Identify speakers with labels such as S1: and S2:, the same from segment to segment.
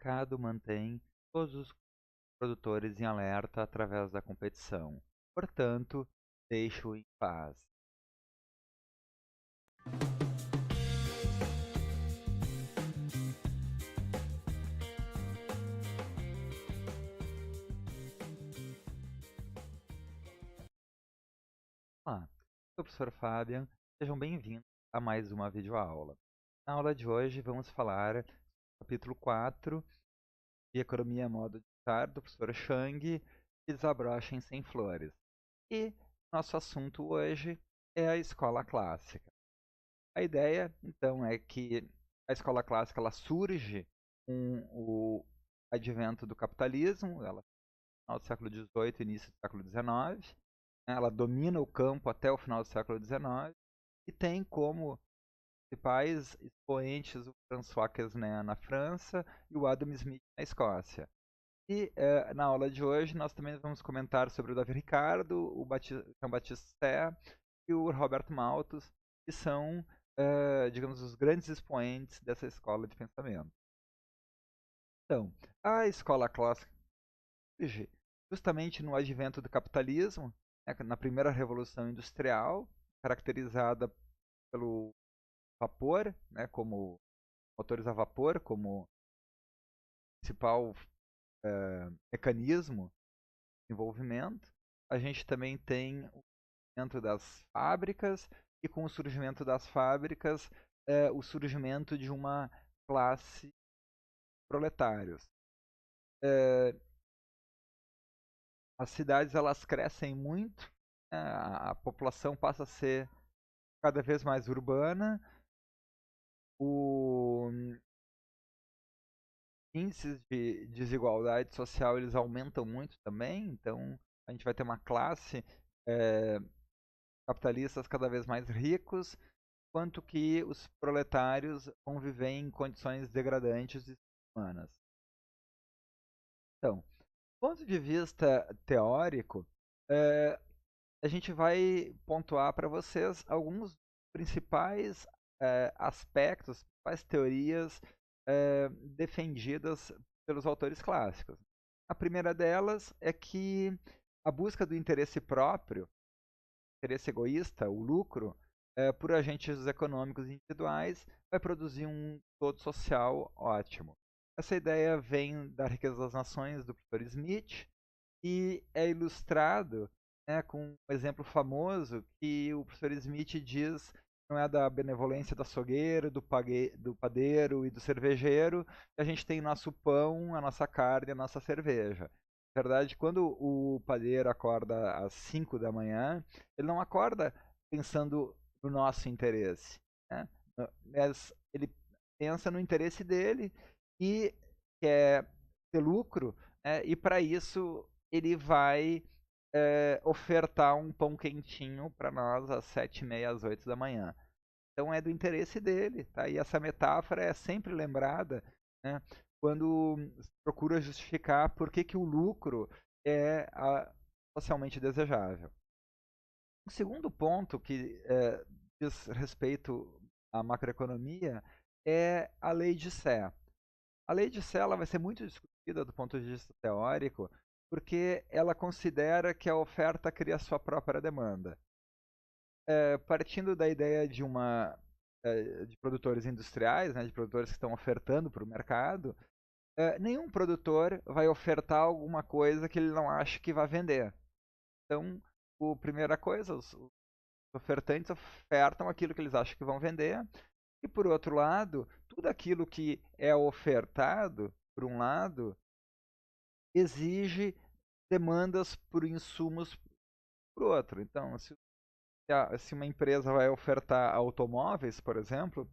S1: mercado mantém todos os produtores em alerta através da competição. Portanto, deixe-o em paz. Olá, sou o professor Fabian. Sejam bem-vindos a mais uma videoaula. Na aula de hoje vamos falar do capítulo 4 de Economia Modo de Estar, do professor Chang, e Desabrochem Sem Flores. E nosso assunto hoje é a escola clássica. A ideia, então, é que a escola clássica ela surge com o advento do capitalismo, ela no final do século XVIII e início do século XIX. Ela domina o campo até o final do século XIX e tem como principais expoentes o François Quesnel na França e o Adam Smith na Escócia. E na aula de hoje nós também vamos comentar sobre o Davi Ricardo, o Jean-Baptiste Say e o Robert Malthus, que são, digamos, os grandes expoentes dessa escola de pensamento. Então, a escola clássica surge justamente no advento do capitalismo, na primeira revolução industrial, caracterizada pelo vapor, como motores a vapor, como principal mecanismo de desenvolvimento. A gente também tem o surgimento das fábricas e com o surgimento das fábricas, o surgimento de uma classe proletários. As cidades elas crescem muito, a população passa a ser cada vez mais urbana, os índices de desigualdade social eles aumentam muito também, então a gente vai ter uma classe capitalistas cada vez mais ricos, quanto que os proletários vão viver em condições degradantes e humanas. Então, do ponto de vista teórico, a gente vai pontuar para vocês alguns principais aspectos, principais teorias defendidas pelos autores clássicos. A primeira delas é que a busca do interesse próprio, interesse egoísta, o lucro, por agentes econômicos individuais, vai produzir um todo social ótimo. Essa ideia vem da Riqueza das Nações, do professor Smith, e é ilustrado com um exemplo famoso que o professor Smith diz não é da benevolência do açougueiro, do padeiro e do cervejeiro que a gente tem nosso pão, a nossa carne, a nossa cerveja. Na verdade, quando o padeiro acorda às 5 da manhã, ele não acorda pensando no nosso interesse, mas ele pensa no interesse dele e quer ter lucro, e para isso ele vai ofertar um pão quentinho para nós às 7h30, às 8 da manhã. Então é do interesse dele, tá? E essa metáfora é sempre lembrada, quando se procura justificar por que o lucro é socialmente desejável. O segundo ponto que diz respeito à macroeconomia é a lei de Sé. A lei de Sé ela vai ser muito discutida do ponto de vista teórico, porque ela considera que a oferta cria sua própria demanda. Partindo da ideia de produtores industriais, de produtores que estão ofertando para o mercado, nenhum produtor vai ofertar alguma coisa que ele não acha que vai vender. Então, a primeira coisa, os ofertantes ofertam aquilo que eles acham que vão vender, e por outro lado, tudo aquilo que é ofertado, por um lado, exige demandas por insumos por outro. Então, se uma empresa vai ofertar automóveis, por exemplo,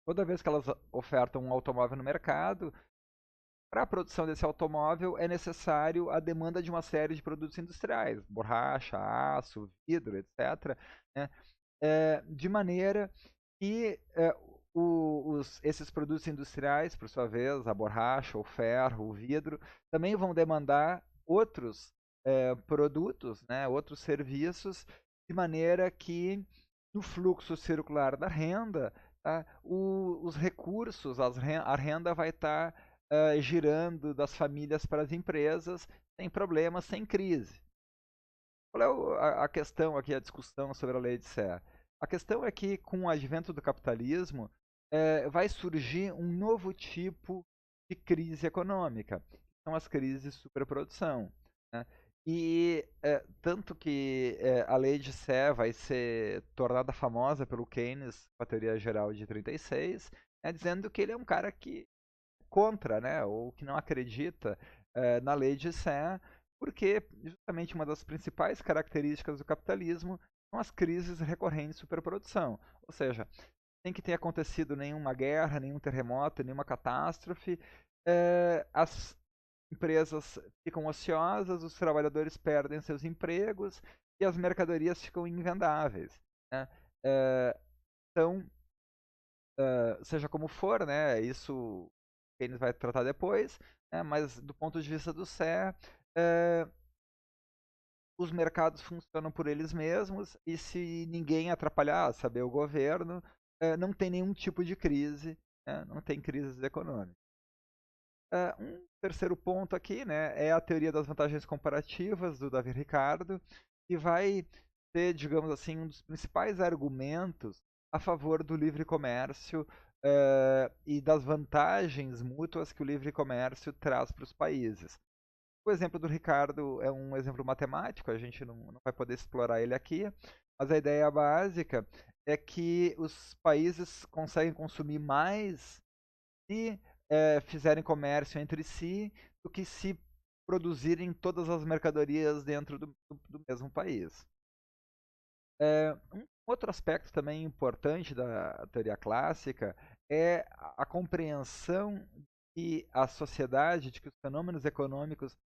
S1: toda vez que elas ofertam um automóvel no mercado, para a produção desse automóvel é necessário a demanda de uma série de produtos industriais, borracha, aço, vidro, etc., de maneira que esses produtos industriais, por sua vez, a borracha, o ferro, o vidro, também vão demandar outros produtos, outros serviços, de maneira que no fluxo circular da renda, tá, os recursos, a renda vai estar girando das famílias para as empresas, sem problemas, sem crise. Qual é a questão aqui, a discussão sobre a lei de Sé? A questão é que, com o advento do capitalismo, vai surgir um novo tipo de crise econômica, que são as crises de superprodução. Né? E tanto que a lei de Sé vai ser tornada famosa pelo Keynes, com a teoria geral de 36, dizendo que ele é um cara que contra, né, ou que não acredita na lei de Sé, porque justamente uma das principais características do capitalismo são as crises recorrentes de superprodução. Ou seja, sem que tenha acontecido nenhuma guerra, nenhum terremoto, nenhuma catástrofe, as empresas ficam ociosas, os trabalhadores perdem seus empregos e as mercadorias ficam invendáveis. Né? Então, seja como for, né, isso Keynes vai tratar depois, né, mas do ponto de vista do Sé, eh, os mercados funcionam por eles mesmos e se ninguém atrapalhar, saber o governo, não tem nenhum tipo de crise, né, não tem crises econômicas. Um terceiro ponto aqui, né, é a teoria das vantagens comparativas do Davi Ricardo, que vai ser, digamos assim, um dos principais argumentos a favor do livre comércio e das vantagens mútuas que o livre comércio traz para os países. O exemplo do Ricardo é um exemplo matemático, a gente não vai poder explorar ele aqui, mas a ideia básica é que os países conseguem consumir mais se fizerem comércio entre si do que se produzirem todas as mercadorias dentro do mesmo país. Um outro aspecto também importante da teoria clássica é a compreensão que a sociedade, de que os fenômenos econômicos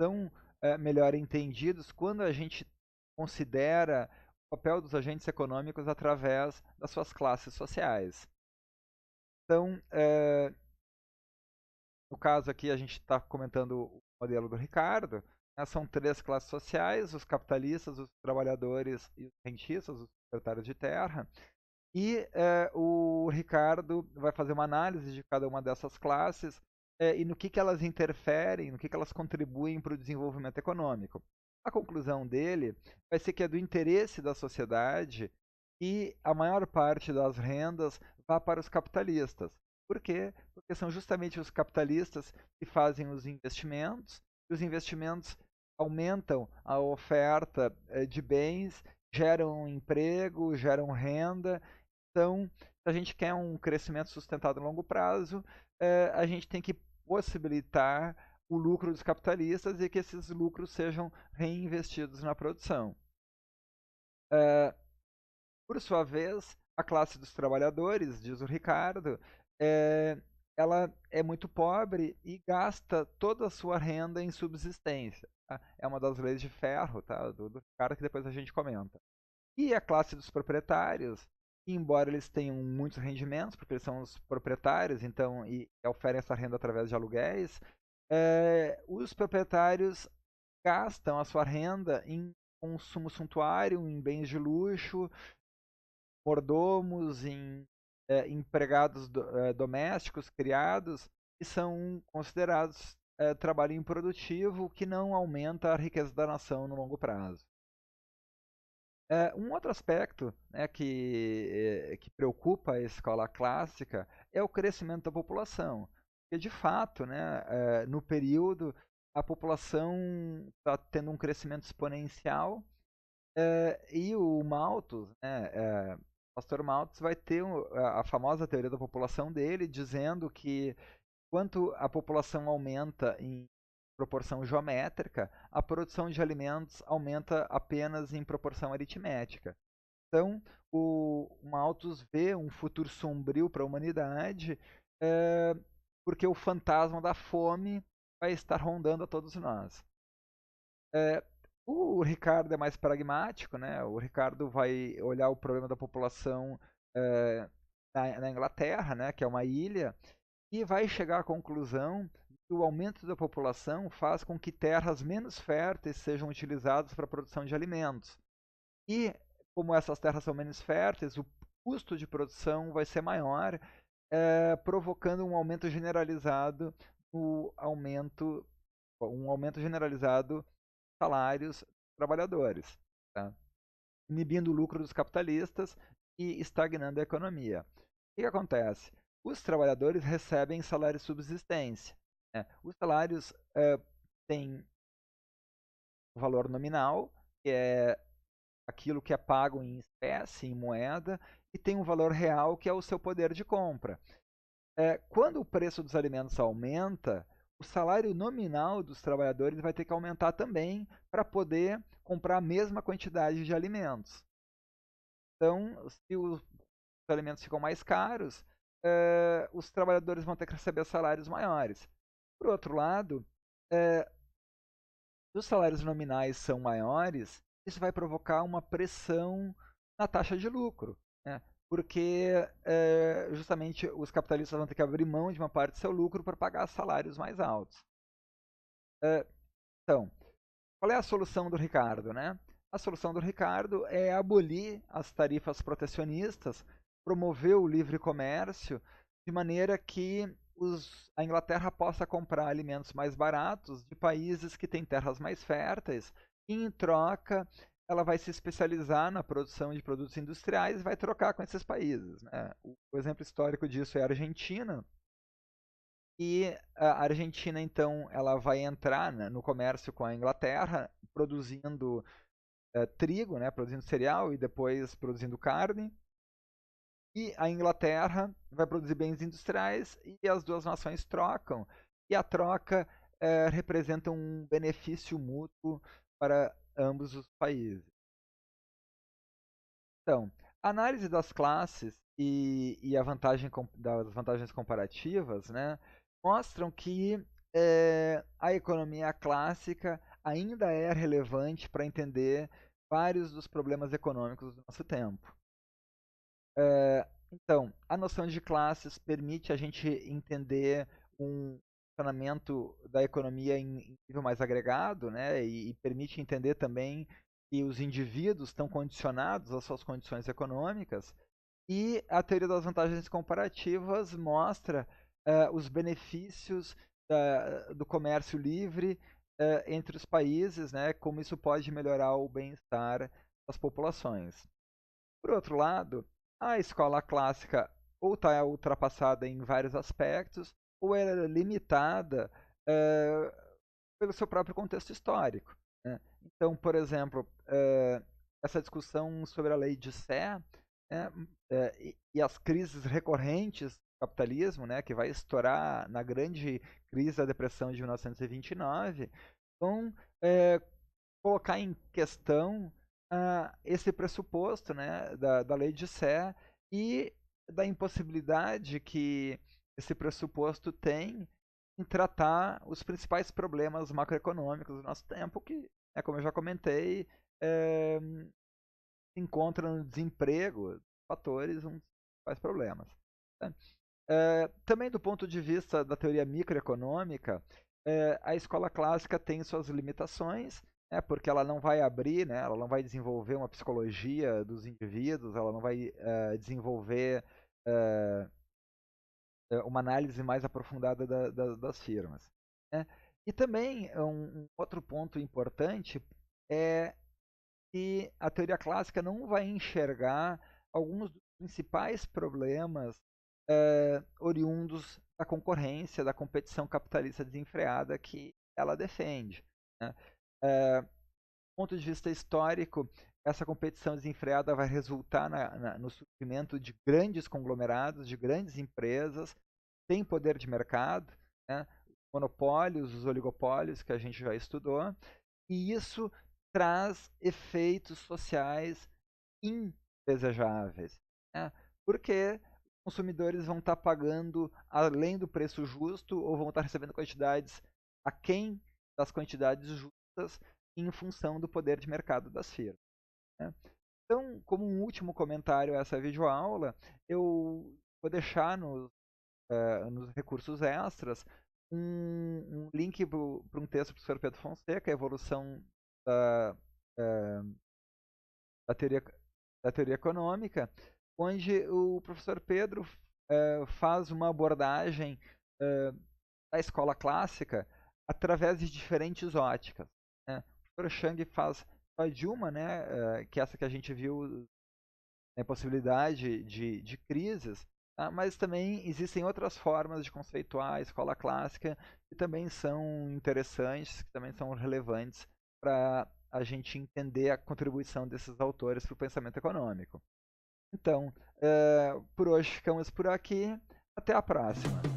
S1: são melhor entendidos quando a gente considera o papel dos agentes econômicos através das suas classes sociais. Então, no caso aqui, a gente está comentando o modelo do Ricardo. Né? São três classes sociais: os capitalistas, os trabalhadores e os rentistas, os proprietários de terra. E o Ricardo vai fazer uma análise de cada uma dessas classes e no que elas interferem, no que elas contribuem para o desenvolvimento econômico. A conclusão dele vai ser que é do interesse da sociedade que a maior parte das rendas vá para os capitalistas. Por quê? Porque são justamente os capitalistas que fazem os investimentos, e os investimentos aumentam a oferta de bens, geram emprego, geram renda. Então, se a gente quer um crescimento sustentado a longo prazo, a gente tem que possibilitar o lucro dos capitalistas e que esses lucros sejam reinvestidos na produção. Por sua vez, a classe dos trabalhadores, diz o Ricardo, ela é muito pobre e gasta toda a sua renda em subsistência. Tá? É uma das leis de ferro, tá? do Ricardo, que depois a gente comenta. E a classe dos proprietários, embora eles tenham muitos rendimentos, porque eles são os proprietários, então, e oferem essa renda através de aluguéis, os proprietários gastam a sua renda em consumo suntuário, em bens de luxo, mordomos, em empregados domésticos, criados, que são considerados trabalho improdutivo que não aumenta a riqueza da nação no longo prazo. Um outro aspecto, né, que preocupa a escola clássica é o crescimento da população. Porque, de fato, né, no período, a população está tendo um crescimento exponencial e o Malthus, né, o pastor Malthus, vai ter a famosa teoria da população dele, dizendo que quanto a população aumenta em proporção geométrica, a produção de alimentos aumenta apenas em proporção aritmética. Então, o Malthus vê um futuro sombrio para a humanidade, porque o fantasma da fome vai estar rondando a todos nós. O Ricardo é mais pragmático, né? O Ricardo vai olhar o problema da população na Inglaterra, né? Que é uma ilha, e vai chegar à conclusão que o aumento da população faz com que terras menos férteis sejam utilizadas para a produção de alimentos. E, como essas terras são menos férteis, o custo de produção vai ser maior, provocando um aumento generalizado no aumento, um aumento generalizado dos salários dos trabalhadores, tá? Inibindo o lucro dos capitalistas e estagnando a economia. O que acontece? Os trabalhadores recebem salário de subsistência, né? Os salários têm o valor nominal, que é aquilo que é pago em espécie, em moeda, e tem um valor real, que é o seu poder de compra. Quando o preço dos alimentos aumenta, o salário nominal dos trabalhadores vai ter que aumentar também para poder comprar a mesma quantidade de alimentos. Então, se os alimentos ficam mais caros, os trabalhadores vão ter que receber salários maiores. Por outro lado, se os salários nominais são maiores, isso vai provocar uma pressão na taxa de lucro, né? Porque justamente os capitalistas vão ter que abrir mão de uma parte do seu lucro para pagar salários mais altos. Então, qual é a solução do Ricardo, né? A solução do Ricardo é abolir as tarifas protecionistas, promover o livre comércio, de maneira que a Inglaterra possa comprar alimentos mais baratos de países que têm terras mais férteis, e em troca ela vai se especializar na produção de produtos industriais e vai trocar com esses países, né? O exemplo histórico disso é a Argentina, e a Argentina, então, ela vai entrar, né, no comércio com a Inglaterra, produzindo trigo, né, produzindo cereal e depois produzindo carne. E a Inglaterra vai produzir bens industriais e as duas nações trocam. E a troca representa um benefício mútuo para ambos os países. Então, a análise das classes e das vantagens comparativas, né, mostram que a economia clássica ainda é relevante para entender vários dos problemas econômicos do nosso tempo. Então, a noção de classes permite a gente entender um funcionamento da economia em nível mais agregado, né, e permite entender também que os indivíduos estão condicionados às suas condições econômicas. E a teoria das vantagens comparativas mostra os benefícios do comércio livre entre os países, né, como isso pode melhorar o bem-estar das populações. Por outro lado, a escola clássica ou está ultrapassada em vários aspectos, ou ela é limitada pelo seu próprio contexto histórico, né? Então, por exemplo, essa discussão sobre a lei de Sé, né, e as crises recorrentes do capitalismo, né, que vai estourar na grande crise da depressão de 1929, vão colocar em questão esse pressuposto, né, da lei de Sé e da impossibilidade que esse pressuposto tem em tratar os principais problemas macroeconômicos do nosso tempo, que, como eu já comentei, se encontra no desemprego, fatores, um dos principais problemas, né? Também do ponto de vista da teoria microeconômica, a escola clássica tem suas limitações, né, porque ela não vai abrir, né, ela não vai desenvolver uma psicologia dos indivíduos, ela não vai desenvolver eh, uma análise mais aprofundada das firmas, né? E também um outro ponto importante é que a teoria clássica não vai enxergar alguns dos principais problemas oriundos da concorrência, da competição capitalista desenfreada que ela defende, né? Do ponto de vista histórico, essa competição desenfreada vai resultar no surgimento de grandes conglomerados, de grandes empresas, sem poder de mercado, né? Os monopólios, os oligopólios que a gente já estudou, e isso traz efeitos sociais indesejáveis, né? Porque os consumidores vão estar pagando além do preço justo ou vão estar recebendo quantidades aquém das quantidades justas em função do poder de mercado das firmas, né? Então, como um último comentário a essa videoaula, eu vou deixar nos recursos extras um link para um texto do professor Pedro Fonseca, a evolução da, eh, da, teoria, da teoria econômica, onde o professor Pedro faz uma abordagem da escola clássica através de diferentes óticas, né? O professor Chang faz só de uma, né, que é essa que a gente viu, a possibilidade de crises, tá? Mas também existem outras formas de conceituar a escola clássica que também são interessantes, que também são relevantes para a gente entender a contribuição desses autores para o pensamento econômico. Então, por hoje ficamos por aqui. Até a próxima.